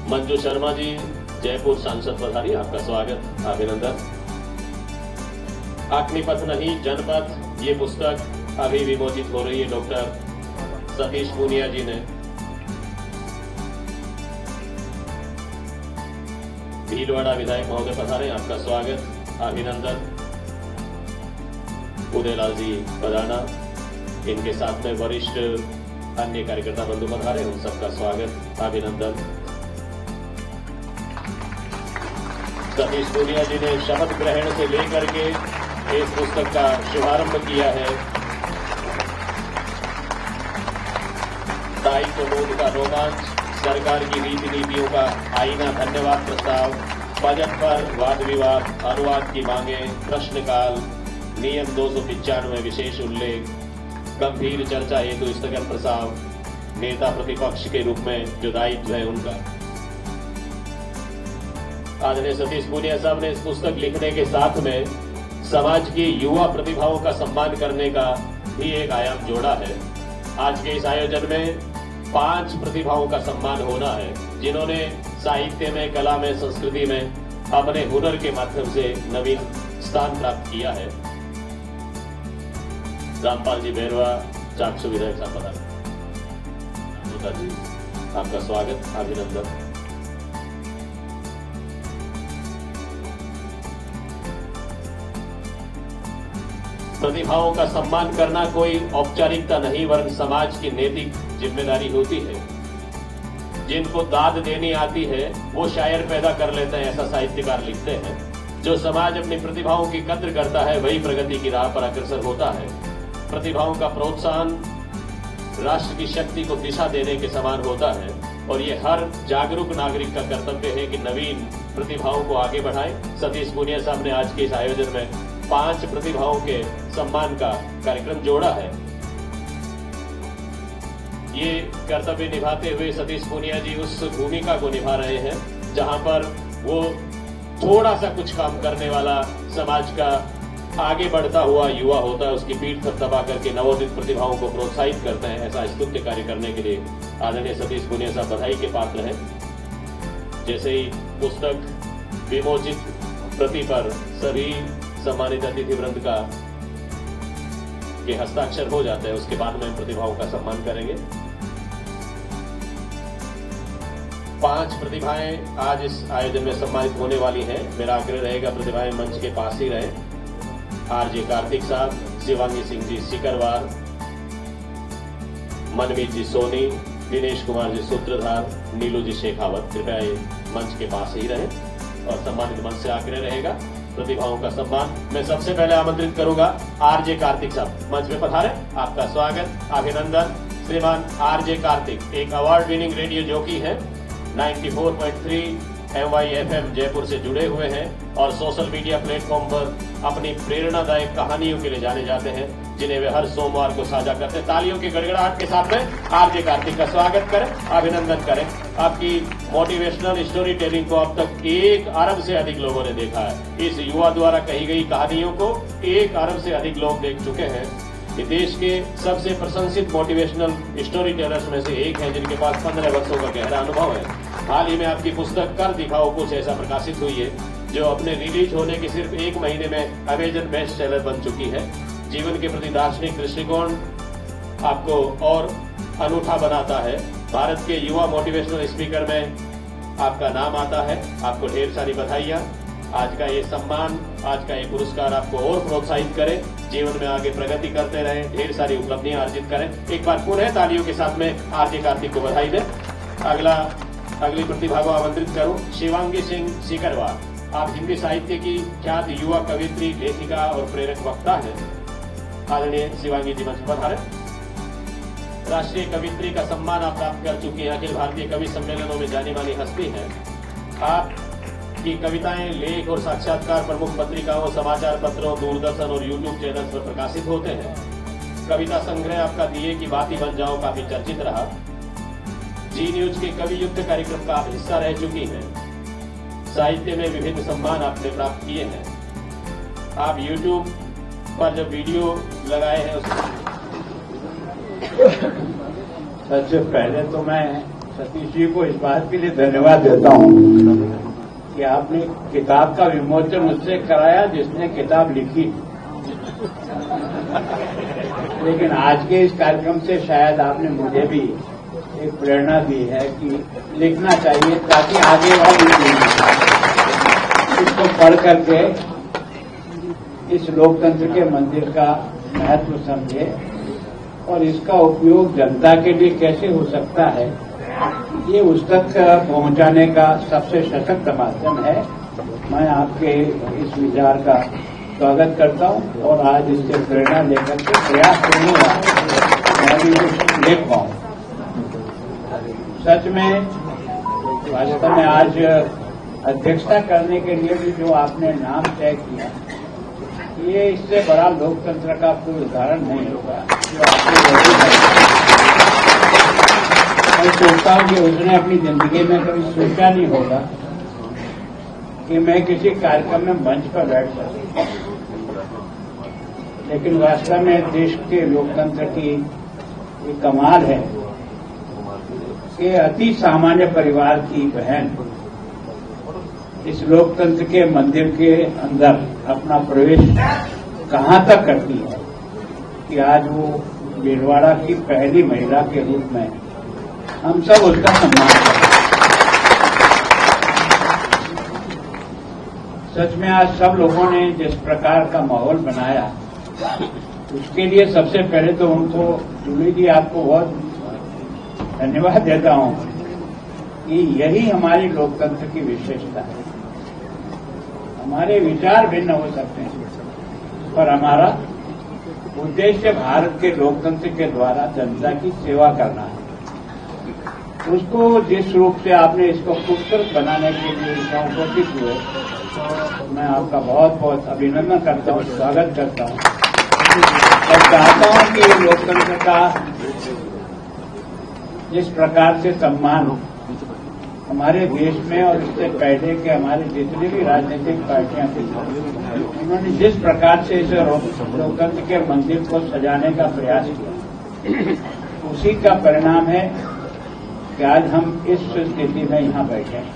मंजू शर्मा जी जयपुर सांसद पधारी, आपका स्वागत, अभिनंदन। अग्निपथ नहीं जनपथ ये पुस्तक अभी विमोचित हो रही है डॉक्टर सतीश पूनिया जी ने। भीलवाड़ा विधायक महोदय पधारे, आपका स्वागत, अभिनंदन। उदयलाल जी पधारना, इनके साथ में वरिष्ठ अन्य कार्यकर्ता बंधु पधारे, उन सबका स्वागत, अभिनंदन। सतीश पूनिया जी ने शपथ ग्रहण से लेकर के इस पुस्तक का शुभारंभ किया है। दायित्व बोध का रोमांच, सरकार की रीति नीतियों का आईना, धन्यवाद प्रस्ताव, बजट पर वाद विवाद, अनुवाद की मांगे, प्रश्नकाल, नियम 295 विशेष उल्लेख, गंभीर चर्चा हेतु स्थगन प्रस्ताव, नेता प्रतिपक्ष के रूप में जो दायित्व है उनका। आदरणीय सतीश पूनिया साहब ने इस पुस्तक लिखने के साथ में समाज की युवा प्रतिभाओं का सम्मान करने का भी एक आयाम जोड़ा है। आज के इस आयोजन में 5 प्रतिभाओं का सम्मान होना है, जिन्होंने साहित्य में, कला में, संस्कृति में अपने हुनर के माध्यम से नवीन स्थान प्राप्त किया है। रामपाल जी बैरवा, चाकसू विधायक साहब जी, आपका स्वागत, अभिनंदन। प्रतिभाओं का सम्मान करना कोई औपचारिकता नहीं, वरन समाज की नैतिक जिम्मेदारी होती है। जिनको दाद देनी आती है वो शायर पैदा कर लेते हैं, ऐसा साहित्यकार लिखते हैं। जो समाज अपनी प्रतिभाओं की कद्र करता है वही प्रगति की राह पर अग्रसर होता है। प्रतिभाओं का प्रोत्साहन राष्ट्र की शक्ति को दिशा देने के समान होता है और ये हर जागरूक नागरिक का कर्तव्य है कि नवीन प्रतिभाओं को आगे बढ़ाएं। सतीश पूनिया साहब ने आज के इस आयोजन में 5 प्रतिभाओं के सम्मान का कार्यक्रम जोड़ा है। ये कर्तव्य निभाते हुए सतीश पूनिया जी उस भूमिका को निभा रहे हैं जहां पर वो थोड़ा सा कुछ काम करने वाला समाज का आगे बढ़ता हुआ युवा होता है, उसकी पीठ पर दबा करके नवोदित प्रतिभाओं को प्रोत्साहित करते हैं। ऐसा स्तुत्य कार्य करने के लिए आदरणीय सतीश पूनिया साहब बधाई के पात्र हैं। जैसे ही पुस्तक विमोचित प्रति पर सभी सम्मानित अतिथि वृंद का के हस्ताक्षर हो जाते हैं, उसके बाद में प्रतिभाओं का सम्मान करेंगे। 5 प्रतिभाएं आज इस आयोजन में सम्मानित होने वाली हैं। मेरा आग्रह रहेगा प्रतिभाएं मंच के पास ही रहे। आरजे कार्तिक साहब, शिवांगी सिंह जी सिकरवार, मनमीत जी सोनी, दिनेश कुमार जी सूत्रधार, नीलू जी शेखावत, कृपया ये मंच के पास ही रहे और सम्मानित मंच से आग्रह रहेगा प्रतिभाओं का सम्मान। मैं सबसे पहले आमंत्रित करूंगा आरजे कार्तिक साहब, मंच में पधारे, आपका स्वागत, अभिनंदन। श्रीमान आरजे कार्तिक एक अवार्ड विनिंग रेडियो जॉकी है, 94.3 MYFM जयपुर से जुड़े हुए हैं और सोशल मीडिया प्लेटफॉर्म पर अपनी प्रेरणादायक कहानियों के लिए जाने जाते हैं, जिन्हें वे हर सोमवार को साझा करते हैं। तालियों की गड़गड़ाहट के साथ में आरजे कार्तिक का स्वागत करें, अभिनंदन करें। आपकी मोटिवेशनल स्टोरी टेलिंग को अब तक 1 अरब से अधिक लोगों ने देखा है। इस युवा द्वारा कही गई कहानियों को 1 अरब से अधिक लोग देख चुके हैं। ये देश के सबसे प्रशंसित मोटिवेशनल स्टोरी टेलर्स में से एक है, जिनके पास 15 वर्षों का गहरा अनुभव है। हाल ही में आपकी पुस्तक कर दिखाओ कुछ ऐसा प्रकाशित हुई है, जो अपने रिलीज होने के सिर्फ 1 महीने में अमेजन बेस्ट सेलर बन चुकी है। जीवन के प्रति दार्शनिक दृष्टिकोण आपको और अनूठा बनाता है। भारत के युवा मोटिवेशनल स्पीकर में आपका नाम आता है, आपको ढेर सारी बधाइयाँ। आज का ये सम्मान, आज का ये पुरस्कार आपको और प्रोत्साहित करे, जीवन में आगे प्रगति करते रहें, ढेर सारी उपलब्धियां अर्जित करें। एक बार पुनः तालियों के साथ में आरजे कार्तिक को बधाई दें। अगली प्रतिभा को आमंत्रित करूं, शिवांगी सिंह सिकरवार। आप हिंदी साहित्य की ख्यात युवा कवित्री, लेखिका और प्रेरक वक्ता हैं। आदरणीय शिवांगी जी मंच पर पधारे। राष्ट्रीय कवित्री का सम्मान आप प्राप्त कर चुकी हैं, अखिल भारतीय कवि सम्मेलनों में जानी मानी हस्ती हैं। आपकी कविताएं, लेख और साक्षात्कार प्रमुख पत्रिकाओं, समाचार पत्रों, दूरदर्शन और यूट्यूब चैनल पर प्रकाशित होते हैं। कविता संग्रह आपका दिए की बाती बन जाओ काफी चर्चित रहा। जी न्यूज के कवि युद्ध कार्यक्रम का आप हिस्सा रह चुकी हैं। साहित्य में विभिन्न सम्मान आपने प्राप्त किए हैं। आप YouTube पर जब वीडियो लगाए हैं सबसे पहले तो मैं सतीश जी को इस बात के लिए धन्यवाद देता हूं कि आपने किताब का विमोचन उससे कराया जिसने किताब लिखी। लेकिन आज के इस कार्यक्रम से शायद आपने मुझे भी एक प्रेरणा दी है कि लिखना चाहिए ताकि आगे वाली इसको पढ़ करके इस लोकतंत्र के मंदिर का महत्व समझे और इसका उपयोग जनता के लिए कैसे हो सकता है, ये उस तक पहुंचाने का सबसे सशक्त माध्यम है। मैं आपके इस विचार का स्वागत करता हूं और आज इससे प्रेरणा लेकर के प्रयास करूंगा मैं भी कुछ लिख पाऊं। सच में वास्तव में आज अध्यक्षता करने के लिए भी जो आपने नाम तय किया, ये इससे बड़ा लोकतंत्र का कोई उदाहरण नहीं होगा जो आपने मैं सोचता हूं कि उसने अपनी जिंदगी में कभी सोचा नहीं होगा कि मैं किसी कार्यक्रम में मंच पर बैठ सकूं। लेकिन वास्तव में देश के लोकतंत्र की ये कमाल है कि अति सामान्य परिवार की बहन इस लोकतंत्र के मंदिर के अंदर अपना प्रवेश कहां तक करती है कि आज वो भीलवाड़ा की पहली महिला के रूप में हम सब उसका सम्मान करते हैं। सच में आज सब लोगों ने जिस प्रकार का माहौल बनाया उसके लिए सबसे पहले तो उनको जूली जी आपको बहुत धन्यवाद देता हूं कि यही हमारी लोकतंत्र की विशेषता है। हमारे विचार भिन्न हो सकते हैं पर हमारा उद्देश्य भारत के लोकतंत्र के द्वारा जनता की सेवा करना है। उसको जिस रूप से आपने इसको खूबसूरत बनाने के लिए संकोचित हुए, मैं आपका बहुत बहुत अभिनंदन करता हूं, स्वागत करता हूं और चाहता हूं कि लोकतंत्र का जिस प्रकार से सम्मान हमारे देश में और इससे पहले के हमारे जितनी भी राजनीतिक पार्टियां थी, उन्होंने जिस प्रकार से इस लोकतंत्र के मंदिर को सजाने का प्रयास किया, उसी का परिणाम है कि आज हम इस स्थिति में यहां बैठे हैं।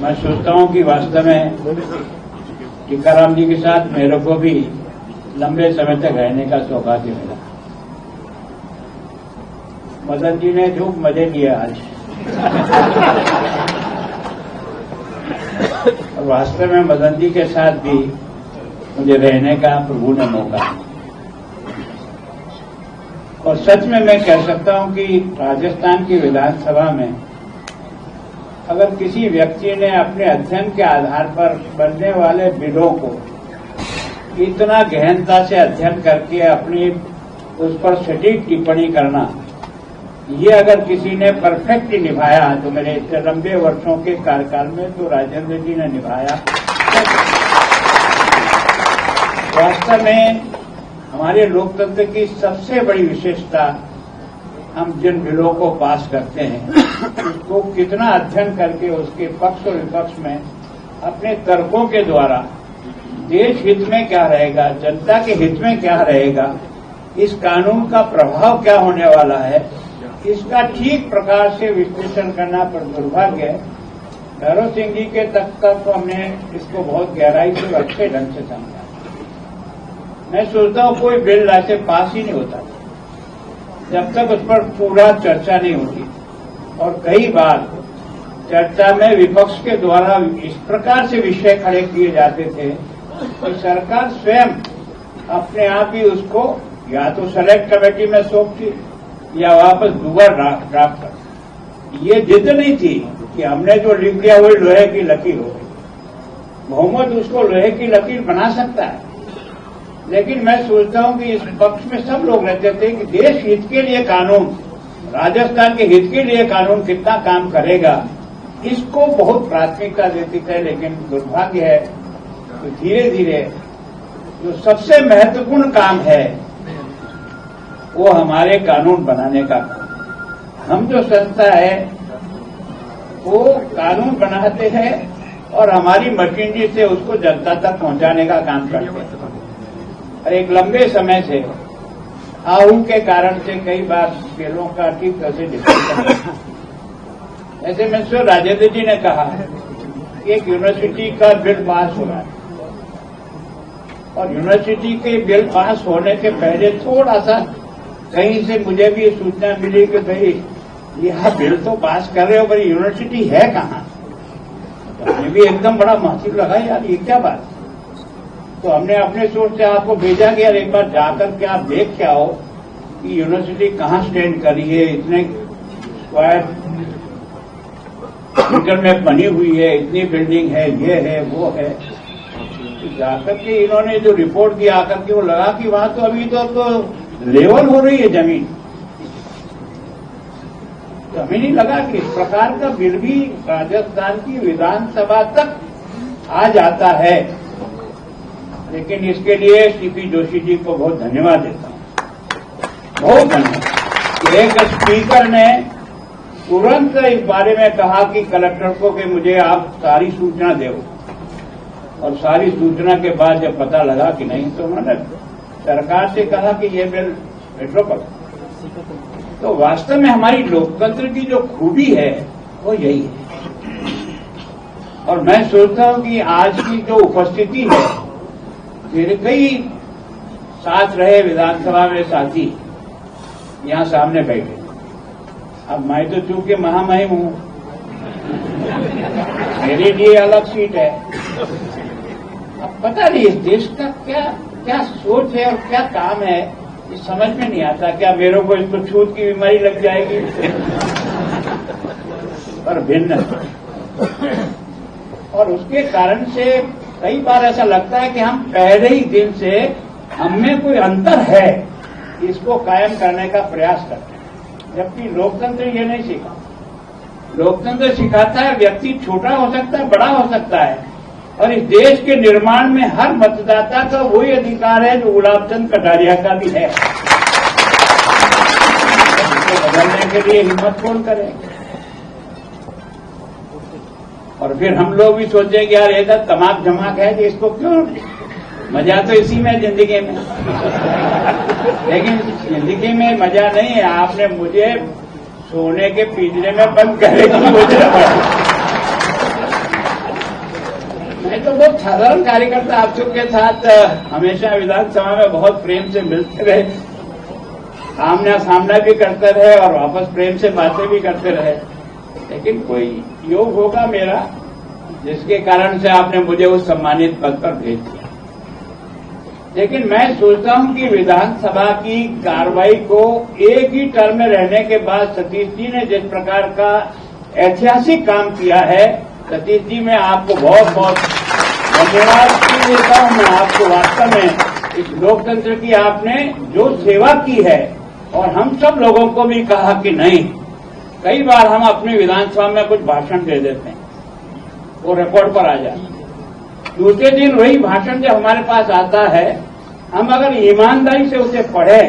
मैं सोचता हूं कि वास्तव में टीकाराम जी के साथ मेरे को भी लंबे समय तक रहने का सौभाग्य मिला। मदन जी ने खूब मजे लिए आज और वास्तव में मदन जी के साथ भी मुझे रहने का प्रभु ने मौका। और सच में मैं कह सकता हूं कि राजस्थान की विधानसभा में अगर किसी व्यक्ति ने अपने अध्ययन के आधार पर बनने वाले बिलों को इतना गहनता से अध्ययन करके अपनी उस पर सटीक टिप्पणी करना, ये अगर किसी ने परफेक्टली निभाया तो मेरे इतने लंबे वर्षों के कार्यकाल में तो राजेंद्र जी ने निभाया। वास्तव में हमारे लोकतंत्र की सबसे बड़ी विशेषता, हम जिन बिलों को पास करते हैं उसको कितना अध्ययन करके उसके पक्ष और विपक्ष में अपने तर्कों के द्वारा देश हित में क्या रहेगा, जनता के हित में क्या रहेगा, इस कानून का प्रभाव क्या होने वाला है, इसका ठीक प्रकार से विश्लेषण करना पर दुर्भाग्य है। भैरव सिंह जी के तक तो हमने इसको बहुत गहराई से अच्छे ढंग से समझा। मैं सोचता हूं कोई बिल ऐसे पास ही नहीं होता जब तक उस पर पूरा चर्चा नहीं होती। और कई बार चर्चा में विपक्ष के द्वारा इस प्रकार से विषय खड़े किए जाते थे कि सरकार स्वयं अपने आप ही उसको या तो सेलेक्ट कमेटी में सौंपती या वापस दोबारा ड्राफ्ट कर। ये जिद नहीं थी कि हमने जो लिख दिया वही लोहे की लकीर हो गई। बहुमत उसको लोहे की लकीर बना सकता है, लेकिन मैं सोचता हूं कि इस पक्ष में सब लोग रहते थे कि देश हित के लिए कानून, राजस्थान के हित के लिए कानून कितना काम करेगा, इसको बहुत प्राथमिकता देते थे। लेकिन दुर्भाग्य है कि धीरे धीरे जो सबसे महत्वपूर्ण काम है वो हमारे कानून बनाने का, हम जो संस्था है वो कानून बनाते हैं और हमारी मशीनरी से उसको जनता तक पहुंचाने का काम करते हैं। और एक लंबे समय से आहू के कारण से कई बार बिलों का ठीक तरह से डिस्कशन। ऐसे में सर राजेंद्र जी ने कहा कि एक यूनिवर्सिटी का बिल पास हो रहा है और यूनिवर्सिटी के बिल पास होने के पहले थोड़ा सा कहीं से मुझे भी ये सूचना मिली कि भाई यह बिल तो पास कर रहे हो पर यूनिवर्सिटी है कहाँ। तो हमें भी एकदम बड़ा महसूस लगा यार ये क्या बात। तो हमने अपने सोच से आपको भेजा कि यार एक बार जाकर के आप देख के आओ कि यूनिवर्सिटी कहाँ स्टैंड करी है, इतने स्क्वायर मीटर में बनी हुई है, इतनी बिल्डिंग है, ये है वो है। तो जाकर के इन्होंने जो रिपोर्ट दिया आकर के वो लगा कि वहां तो अभी तो लेवल हो रही है जमीन। तो हमें नहीं लगा कि इस प्रकार का बिल भी राजस्थान की विधानसभा तक आ जाता है। लेकिन इसके लिए सीपी जोशी जी को बहुत धन्यवाद देता हूं, बहुत धन्यवाद। एक स्पीकर ने तुरंत इस बारे में कहा कि कलेक्टर को कि मुझे आप सारी सूचना दो, और सारी सूचना के बाद जब पता लगा कि नहीं तो उन्होंने सरकार से कहा कि ये बिल मेट्रो पर। तो वास्तव में हमारी लोकतंत्र की जो खूबी है वो यही है। और मैं सोचता हूं कि आज की जो उपस्थिति है, मेरे कई साथ रहे विधानसभा में साथी यहां सामने बैठे। अब मैं तो चूंकि महामहिम हूं, मेरे लिए अलग सीट है। अब पता नहीं इस देश का क्या सोच है और क्या काम है, ये समझ में नहीं आता। क्या मेरे को इसको छूत की बीमारी लग जाएगी पर भिन्न। और उसके कारण से कई बार ऐसा लगता है कि हम पहले ही दिन से हमें कोई अंतर है इसको कायम करने का प्रयास करते हैं, जबकि लोकतंत्र ये नहीं सीखा। लोकतंत्र सिखाता है व्यक्ति छोटा हो सकता है, बड़ा हो सकता है, और इस देश के निर्माण में हर मतदाता का वही अधिकार है जो गुलाबचंद कटारिया का भी है। इसको बदलने के लिए हिम्मत कौन करे। और फिर हम लोग भी सोचे कि यार ये तो तमाक जमाक है कि इसको क्यों, मजा तो इसी में जिंदगी में। लेकिन जिंदगी में मजा नहीं है। आपने मुझे सोने के पिंजरे में बंद करे की मुझे मैं तो बहुत साधारण कार्यकर्ता आप सबके साथ हमेशा विधानसभा में बहुत प्रेम से मिलते रहे, आमना सामना भी करते रहे और वापस प्रेम से बातें भी करते रहे। लेकिन कोई योग होगा मेरा जिसके कारण से आपने मुझे उस सम्मानित पद पर भेज दिया। लेकिन मैं सोचता हूं कि विधानसभा की कार्रवाई को एक ही टर्म में रहने के बाद सतीश जी ने जिस प्रकार का ऐतिहासिक काम किया है, सतीश जी मैं आपको बहुत बहुत धन्यवाद देता हूं। मैं आपको वास्तव में इस लोकतंत्र की आपने जो सेवा की है, और हम सब लोगों को भी कहा कि नहीं, कई बार हम अपनी विधानसभा में कुछ भाषण दे देते हैं, वो रिकॉर्ड पर आ जाए। दूसरे दिन वही भाषण जब हमारे पास आता है, हम अगर ईमानदारी से उसे पढ़े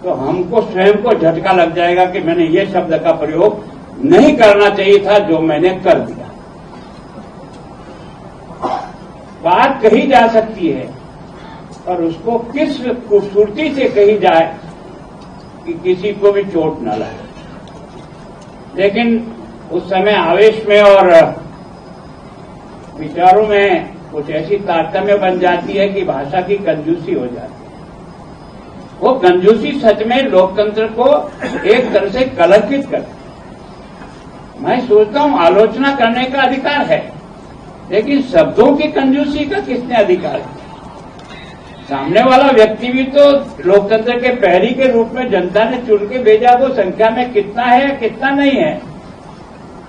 तो हमको स्वयं को झटका लग जाएगा कि मैंने ये शब्द का प्रयोग नहीं करना चाहिए था जो मैंने कर दिया। बात कही जा सकती है और उसको किस खूबसूरती से कही जाए कि किसी को भी चोट न लगे। लेकिन उस समय आवेश में और विचारों में कुछ ऐसी तारतम्य बन जाती है कि भाषा की कंजूसी हो जाती है। वो कंजूसी सच में लोकतंत्र को एक तरह से कलंकित करती है। मैं सोचता हूं आलोचना करने का अधिकार है, लेकिन शब्दों की कंजूसी का किसने अधिकार है। सामने वाला व्यक्ति भी तो लोकतंत्र के प्रहरी के रूप में जनता ने चुन के भेजा, वो संख्या में कितना है कितना नहीं है।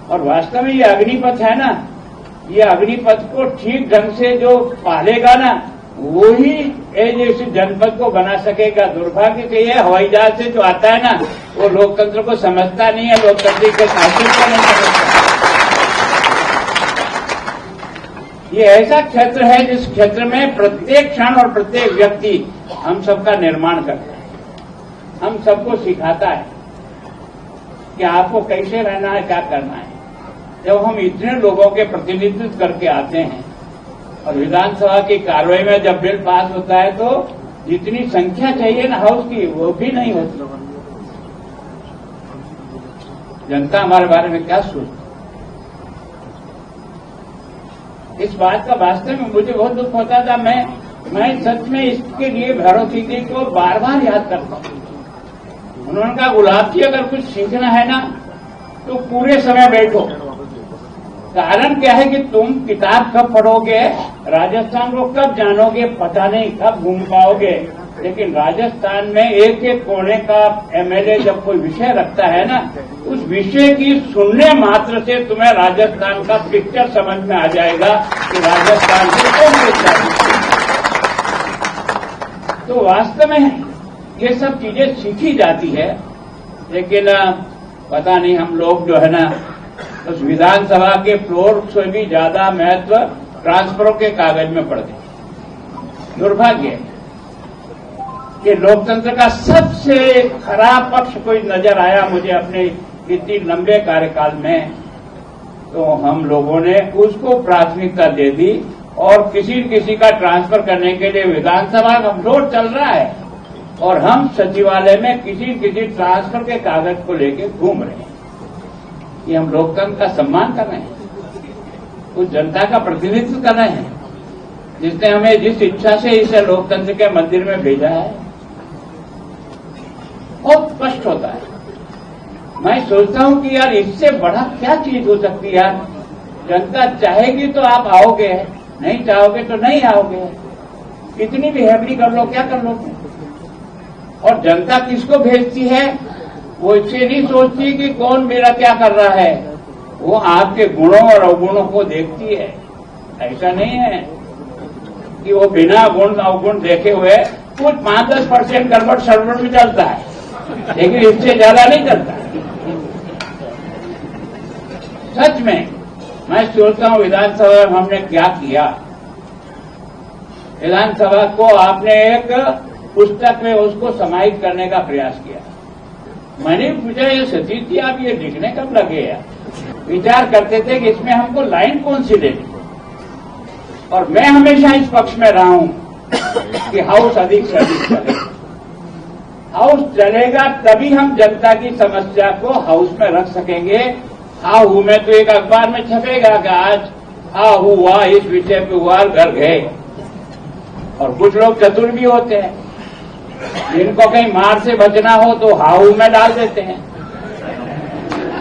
और वास्तव में ये अग्निपथ है ना, ये अग्निपथ को ठीक ढंग से जो पालेगा ना, वो ही इस जनपद को बना सकेगा। दुर्भाग्य से ये हवाई जहाज से जो आता है ना, वो लोकतंत्र को समझता नहीं है, लोकतंत्र के शासन को नहीं समझता। ये ऐसा क्षेत्र है जिस क्षेत्र में प्रत्येक क्षण और प्रत्येक व्यक्ति हम सबका निर्माण करता है, हम सबको सिखाता है कि आपको कैसे रहना है, क्या करना है। जब हम इतने लोगों के प्रतिनिधित्व करके आते हैं और विधानसभा की कार्रवाई में जब बिल पास होता है तो जितनी संख्या चाहिए ना हाउस की वो भी नहीं होती। जनता हमारे बारे में क्या सोचती, इस बात का वास्तव में मुझे बहुत दुख होता था। मैं सच में इसके लिए भैरव सिंह जी को बार बार याद करता हूं। उन्होंने कहा गुलाब जी अगर कुछ सीखना है ना तो पूरे समय बैठो। कारण क्या है कि तुम किताब कब पढ़ोगे, राजस्थान को कब जानोगे पता नहीं, कब घूम पाओगे, लेकिन राजस्थान में एक एक कोने का एमएलए जब कोई विषय रखता है ना, उस विषय की सुनने मात्र से तुम्हें राजस्थान का पिक्चर समझ में आ जाएगा कि राजस्थान से कौन कितना। तो वास्तव में ये सब चीजें सीखी जाती है, लेकिन पता नहीं हम लोग जो है ना उस विधानसभा के फ्लोर से भी ज्यादा महत्व ट्रांसफरों के कागज में पड़ गए। दुर्भाग्य कि लोकतंत्र का सबसे खराब पक्ष कोई नजर आया मुझे अपने इतनी लंबे कार्यकाल में, तो हम लोगों ने उसको प्राथमिकता दे दी और किसी किसी का ट्रांसफर करने के लिए विधानसभा का फ्लोर चल रहा है और हम सचिवालय में किसी किसी ट्रांसफर के कागज को लेकर घूम रहे हैं। ये हम लोकतंत्र का सम्मान कर रहे हैं, उस जनता का प्रतिनिधित्व कर रहे हैं जिसने हमें जिस इच्छा से इसे लोकतंत्र के मंदिर में भेजा है। बहुत स्पष्ट होता है। मैं सोचता हूं कि यार इससे बड़ा क्या चीज हो सकती है यार। जनता चाहेगी तो आप आओगे, नहीं चाहोगे तो नहीं आओगे। कितनी भी हैबरी कर लो, क्या कर लोगे। और जनता किसको भेजती है, वो इससे नहीं सोचती कि कौन मेरा क्या कर रहा है, वो आपके गुणों और अवगुणों को देखती है। ऐसा नहीं है कि वो बिना गुण अवगुण देखे हुए कुछ 5-10% गड़बड़ सड़बड़ में चलता है, लेकिन इससे ज्यादा नहीं चलता। सच में मैं सोचता हूं विधानसभा में हमने क्या किया। विधानसभा को आपने एक पुस्तक में उसको समाहित करने का प्रयास किया। मैंने पूछा ये सतीश जी आप ये लिखने कब लगे यार। विचार करते थे कि इसमें हमको लाइन कौन सी लेनी, और मैं हमेशा इस पक्ष में रहा हूं कि हाउस अधिक से अधिक चले। हाउस चलेगा तभी हम जनता की समस्या को हाउस में रख सकेंगे। हाँ हूं में तो एक अखबार में छपेगा कि आज हाँ हुआ इस विषय पे हुआ, घर गए। और कुछ लोग चतुर भी होते हैं, जिनको कहीं मार से बचना हो तो हाउ में डाल देते हैं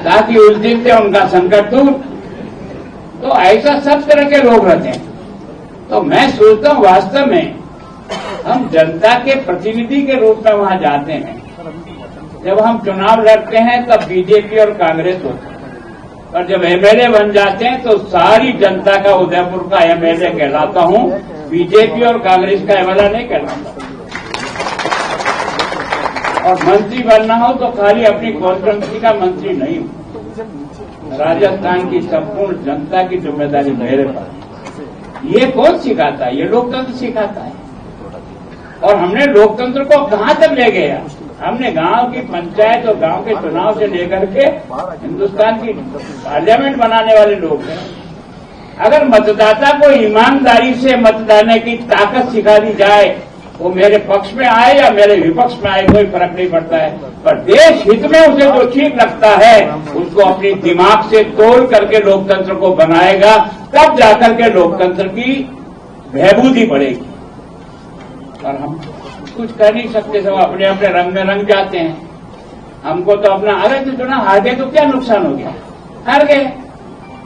ताकि उस दिन से उनका संकट दूर। तो ऐसा सब तरह के लोग रहते हैं। तो मैं सोचता हूं वास्तव में हम जनता के प्रतिनिधि के रूप में वहां जाते हैं। जब हम चुनाव लड़ते हैं तब बीजेपी और कांग्रेस होते हैं, और जब एमएलए बन जाते हैं तो सारी जनता का उदयपुर का एमएलए कहलाता हूं, बीजेपी और कांग्रेस का एमएलए नहीं कहलाता। और मंत्री बनना हो तो खाली अपनी कॉन्स्टिट्यूंसी का मंत्री नहीं हूं, राजस्थान की संपूर्ण जनता की जिम्मेदारी मेरे पास। ये कौन सिखाता है, ये लोकतंत्र सिखाता है। और हमने लोकतंत्र को कहां तक ले गया। हमने गांव की पंचायत और गांव के चुनाव से लेकर के हिंदुस्तान की पार्लियामेंट बनाने वाले लोग हैं। अगर मतदाता को ईमानदारी से मतदान की ताकत सिखा दी जाए, वो मेरे पक्ष में आए या मेरे विपक्ष में आए कोई फर्क नहीं पड़ता है, पर देश हित में उसे जो ठीक लगता है उसको अपनी दिमाग से तोड़ करके लोकतंत्र को बनाएगा, तब जाकर के लोकतंत्र की बहबूदी बढ़ेगी। और हम कुछ कर नहीं सकते, सब अपने अपने रंग में रंग जाते हैं। हमको तो अपना अरे तो चुनाव हार गए तो क्या नुकसान हो गया, हार गए।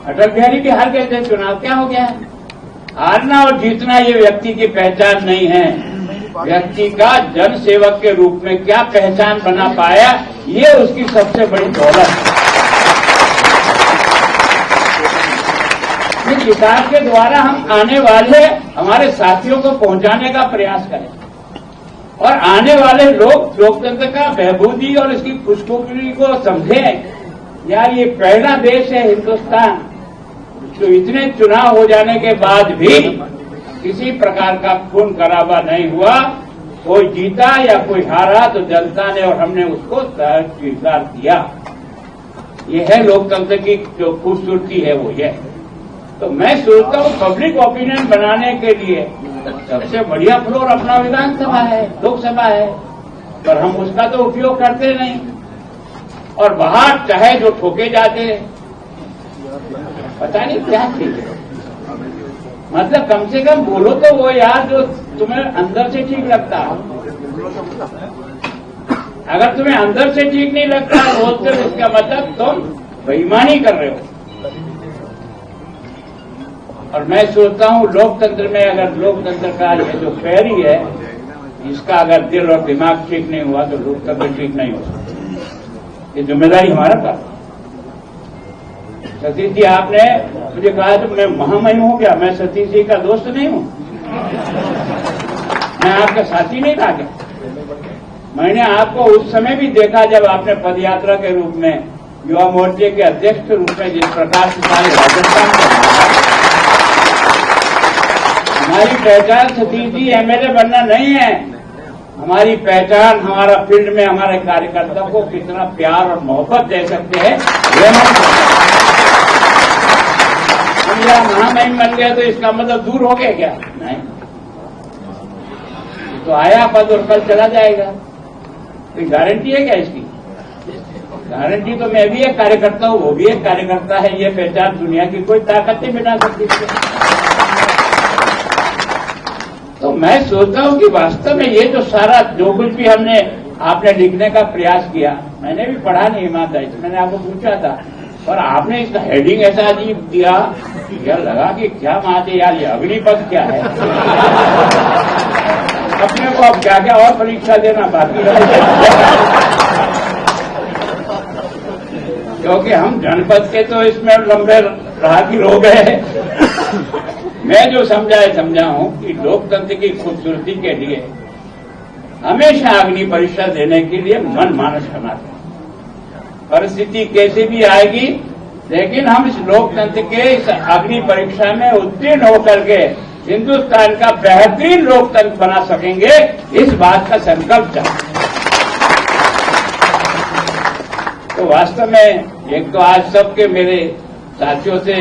अटल बिहारी भी हार गए थे चुनाव, क्या हो गया। हारना और जीतना ये व्यक्ति की पहचान नहीं है। व्यक्ति का जन सेवक के रूप में क्या पहचान बना पाया, ये उसकी सबसे बड़ी दौलत है। इस किताब के द्वारा हम आने वाले हमारे साथियों को पहुंचाने का प्रयास करें, और आने वाले लोग लोकतंत्र का बहबूदी और इसकी खुशखबरी को समझें। यार ये पहला देश है हिंदुस्तान जो इतने चुनाव हो जाने के बाद भी किसी प्रकार का खून खराबा नहीं हुआ। कोई जीता या कोई हारा तो जनता ने और हमने उसको स्वीकार किया। ये है लोकतंत्र की जो खूबसूरती है वो ये। तो मैं सोचता हूं पब्लिक ओपिनियन बनाने के लिए सबसे बढ़िया फ्लोर अपना विधानसभा है, लोकसभा है, पर हम उसका तो उपयोग करते नहीं और बाहर चाहे जो ठोके जाते, पता नहीं क्या ठीक है। मतलब कम से कम बोलो तो वो यार जो तुम्हें अंदर से ठीक लगता है। अगर तुम्हें अंदर से ठीक नहीं लगता बोलते तो इसका मतलब तुम बेईमानी कर रहे हो। और मैं सोचता हूं लोकतंत्र में अगर लोकतंत्र का ये जो पैरी है इसका अगर दिल और दिमाग ठीक नहीं हुआ तो लोकतंत्र ठीक नहीं हो सकता। ये जिम्मेदारी हमारा था। सतीश जी आपने मुझे कहा तो मैं महामहिम हूं क्या? मैं सतीश जी का दोस्त नहीं हूं, मैं आपका साथी नहीं था क्या? मैंने आपको उस समय भी देखा जब आपने पदयात्रा के रूप में युवा मोर्चे के अध्यक्ष के रूप में जिस प्रकार से सारे राजस्थान में। हमारी पहचान सतीश जी एमएलए बनना नहीं है, हमारी पहचान हमारा फील्ड में हमारे कार्यकर्ताओं को कितना प्यार और मोहब्बत दे सकते हैं ये हम महामहिम बन गए तो इसका मतलब दूर हो गया क्या? नहीं, तो आया पद और कल चला जाएगा। कोई गारंटी है क्या इसकी? गारंटी तो मैं भी एक कार्यकर्ता हूं, वो भी एक कार्यकर्ता है। ये पहचान दुनिया की कोई ताकत नहीं मिटा सकती। तो मैं सोचता हूं कि वास्तव में ये जो सारा जो कुछ भी हमने आपने लिखने का प्रयास किया, मैंने भी पढ़ा नहीं ईमानदारी से, मैंने आपको पूछा था, और आपने इसका हेडिंग ऐसा अजीब दिया, यह लगा कि क्या बात है यार, ये अग्निपथ क्या है। अपने को अब क्या क्या और परीक्षा देना बाकी है, क्योंकि हम जनपद के तो इसमें लंबे राह की लोग हैं। मैं जो समझा हूं कि लोकतंत्र की खूबसूरती के लिए हमेशा अग्नि परीक्षा देने के लिए मन मानस करना चाहिए। परिस्थिति कैसी भी आएगी, लेकिन हम इस लोकतंत्र के इस अग्नि परीक्षा में उत्तीर्ण होकर के हिंदुस्तान का बेहतरीन लोकतंत्र बना सकेंगे, इस बात का संकल्प चाहिए। तो वास्तव में एक तो आज सबके मेरे साथियों से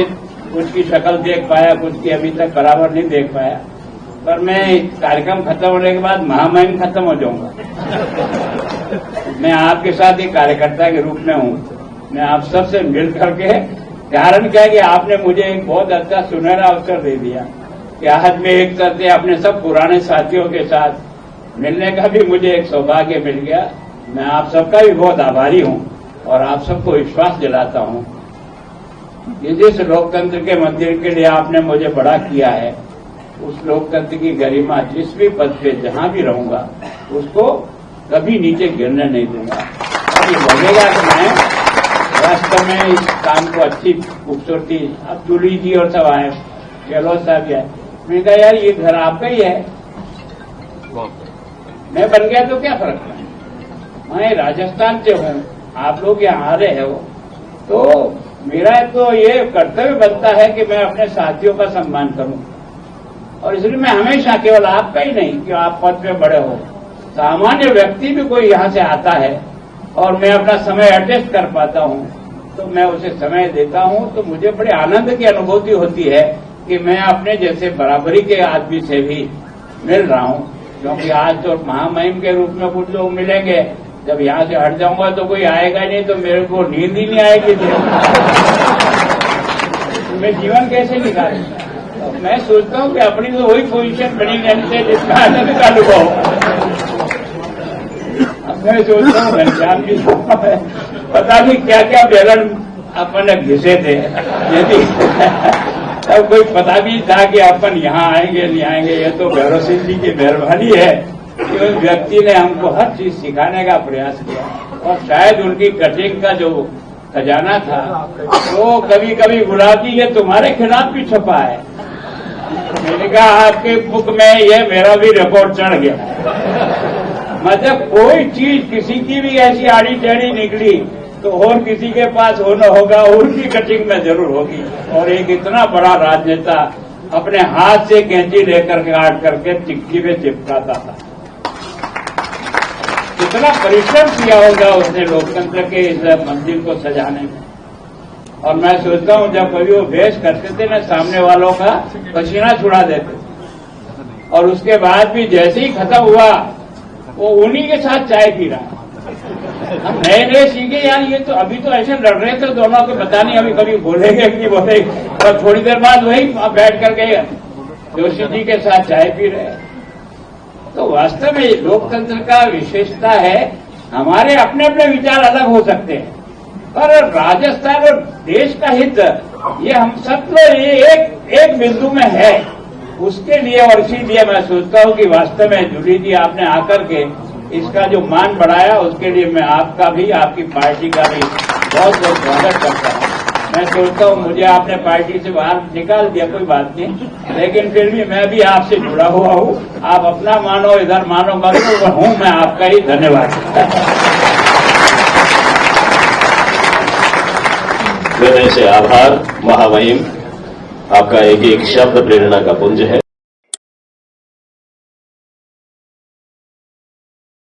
कुछ की शक्ल देख पाया, कुछ की अभी तक बराबर नहीं देख पाया, पर मैं कार्यक्रम खत्म होने के बाद महामहिम खत्म हो जाऊंगा। मैं आपके साथ एक कार्यकर्ता के रूप में हूं, मैं आप सबसे मिल करके, कारण क्या है कि आपने मुझे एक बहुत अच्छा सुनहरा अवसर दे दिया कि आज मैं एक तरह से अपने सब पुराने साथियों के साथ मिलने का भी मुझे एक सौभाग्य मिल गया। मैं आप सबका भी बहुत आभारी हूं और आप सबको विश्वास दिलाता हूं कि जिस लोकतंत्र के मंदिर के लिए आपने मुझे बड़ा किया है, उस लोकतंत्र की गरिमा जिस भी पद पे जहां भी रहूंगा उसको कभी नीचे गिरने नहीं दूंगा। और ये लगेगा कि मैं वास्तव में इस काम को अच्छी खूबसूरती, अब जूली जी और सब आए, गहलोत साहब भी आए, मैंने कहा यार ये घर आपका ही है, मैं बन गया तो क्या फर्क है, मैं राजस्थान से हूं, आप लोग यहाँ आ रहे हो, तो मेरा तो ये कर्तव्य बनता है कि मैं अपने साथियों का सम्मान करूं। और इसलिए मैं हमेशा केवल आपका ही नहीं कि आप पद पे बड़े हो, सामान्य व्यक्ति भी कोई यहाँ से आता है और मैं अपना समय एडजस्ट कर पाता हूँ तो मैं उसे समय देता हूँ, तो मुझे बड़े आनंद की अनुभूति होती है कि मैं अपने जैसे बराबरी के आदमी से भी मिल रहा हूँ। क्योंकि आज तो महामहिम के रूप में कुछ लोग मिलेंगे, जब यहाँ से हट जाऊंगा तो कोई आएगा नहीं, तो मेरे को नींद ही नहीं आएगी, तो मैं जीवन कैसे निकालूंगा। तो मैं सोचता हूँ कि अपनी तो वही पोजीशन बनी रहने से जिसका आनंद का अनुभव। अब मैं सोचता हूँ घनश्याम जी पता नहीं क्या क्या बेलन अपन घिसे थे, यदि तब कोई पता भी था कि अपन यहाँ आएंगे नहीं आएंगे। ये तो भैरव सिंह जी की मेहरबानी है कि उस व्यक्ति ने हमको हर चीज सिखाने का प्रयास किया, और शायद उनकी कटिंग का जो खजाना था वो कभी कभी गुलाब जी ये तुम्हारे खिलाफ भी छपा है। मैंने कहा आपके बुक में ये मेरा भी रिकॉर्ड चढ़ गया। मतलब कोई चीज किसी की भी ऐसी आड़ी टेढ़ी निकली तो और किसी के पास होना होगा, उनकी कटिंग में जरूर होगी। और एक इतना बड़ा राजनेता अपने हाथ से कैंची लेकर काट करके चिट्ठी में चिपकाता था। कितना परिश्रम किया होगा उसने लोकतंत्र के इस मंदिर को सजाने में। और मैं सोचता हूं जब कभी वो भेष करते थे ना, सामने वालों का पसीना छुड़ा देते, और उसके बाद भी जैसे ही खत्म हुआ वो उन्हीं के साथ चाय पी रहा। हम नए नए सीखे यार, ये तो अभी तो ऐसे लड़ रहे थे दोनों के, पता नहीं अभी कभी बोलेंगे कि बोलेंगे, और थोड़ी देर बाद वही बैठ करके जोशी जी के साथ चाय पी रहे। तो वास्तव में लोकतंत्र का विशेषता है, हमारे अपने अपने विचार अलग हो सकते हैं, पर राजस्थान और देश का हित ये हम सब तो ये एक बिंदु में है, उसके लिए। और इसीलिए मैं सोचता हूं कि वास्तव में जूली जी आपने आकर के इसका जो मान बढ़ाया, उसके लिए मैं आपका भी, आपकी पार्टी का भी बहुत बहुत स्वागत करता हूं। मैं सोचता हूं मुझे आपने पार्टी से बाहर निकाल दिया, कोई बात नहीं, लेकिन फिर भी मैं भी आपसे जुड़ा हुआ हूं। आप अपना मानो इधर मानो मत, हूं मैं आपका ही। धन्यवाद। हृदय से आभार महामहिम, आपका एक एक शब्द प्रेरणा का पुंज है।